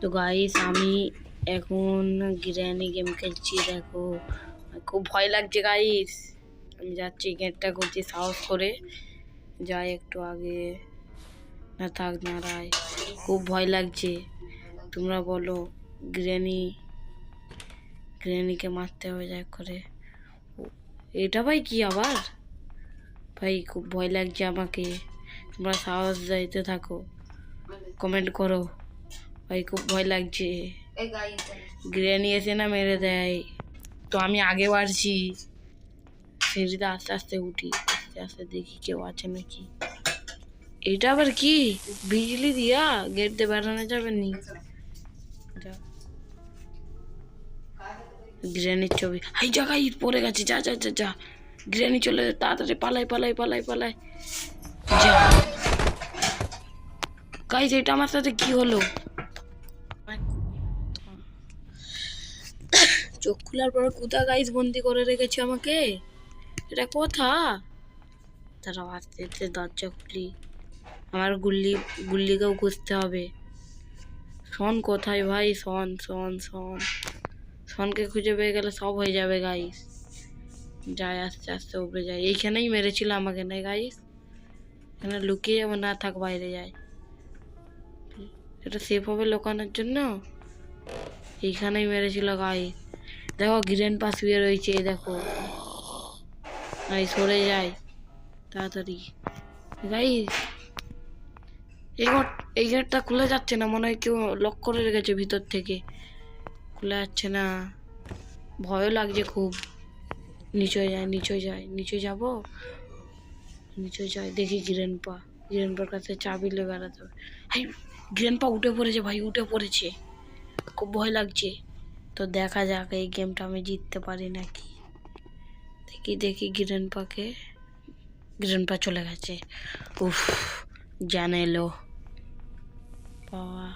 তো গাইস আমি এখন গ্র্যানি গেম খেলছি। দেখো খুব ভয় লাগছে গাইস। আমি যাচ্ছি, গেটটা করছি সাহস করে যাই একটু আগে। না থাক দাঁড়ায়, খুব ভয় লাগছে। তোমরা বলো গ্র্যানিকে মারতে হবে যাই করে। এটা ভাই কি আবার? ভাই খুব ভয় লাগছে আমাকে। তোমরা সাহস দিতে থাকো, কমেন্ট করো। ভাই খুব ভয় লাগছে, গ্র্যানি এসে না মেরে দেয়। তো আমি আগে বাড়ছি, সিঁড়িতে আস্তে আস্তে উঠি, আস্তে আস্তে দেখি কেউ আছে নাকি। এটা আবার কি? বিজলি দিয়া গেট দিয়ে বেড়ানো যাবে নি? গ্র্যানির ছবি, হাই জায়গায় ইট পড়ে গেছে। যা যা যা যা, গ্র্যানি চলে তাড়াতাড়ি পালাই পালাই পালাই পালাই। যা গাইস, এটা আমার সাথে কি হলো? চোখ খোলার পর কোথা গাইস বন্দি করে রেখেছে আমাকে? এটা কোথা? তারা আস্তে আস্তে দরজা খুলি। আমার গুল্লিকেও খুঁজতে হবে। শন কোথায় ভাই? শন শন শন শনকে খুঁজে পেয়ে গেলে সব হয়ে যাবে গাইস। যাই আস্তে আস্তে উপরে যাই। এইখানেই মেরেছিল আমাকে না গাইস? এখানে লুকিয়ে যাবো, না থাক বাইরে যাই। এটা সেফ হবে লুকানোর জন্য। এইখানেই মেরেছিল গাইস। দেখো গ্রেন পাস শুয়ে রয়েছে, দেখো গাইস। সরে যাই তাড়াতাড়ি গাইস। এই গেটটা খুলে যাচ্ছে না, মনে হয় কেউ লক করে রেখেছে ভিতর থেকে। খুলে যাচ্ছে না, ভয়ও লাগছে খুব। নিচে যাই, নিচে যাই, নিচে যাবো। নিচে যাই, দেখি গ্রেনপার কাছে চাবি লে বেড়াতে হবে। হাই, গ্রেনপা উঠে পড়েছে ভাই, উঠে পড়েছে। খুব ভয় লাগছে। তো দেখা যাক এই গেমটা আমি জিততে পারি নাকি। দেখি দেখি গ্রেনপা চলে গেছে। উফ, জান এলো বাবা।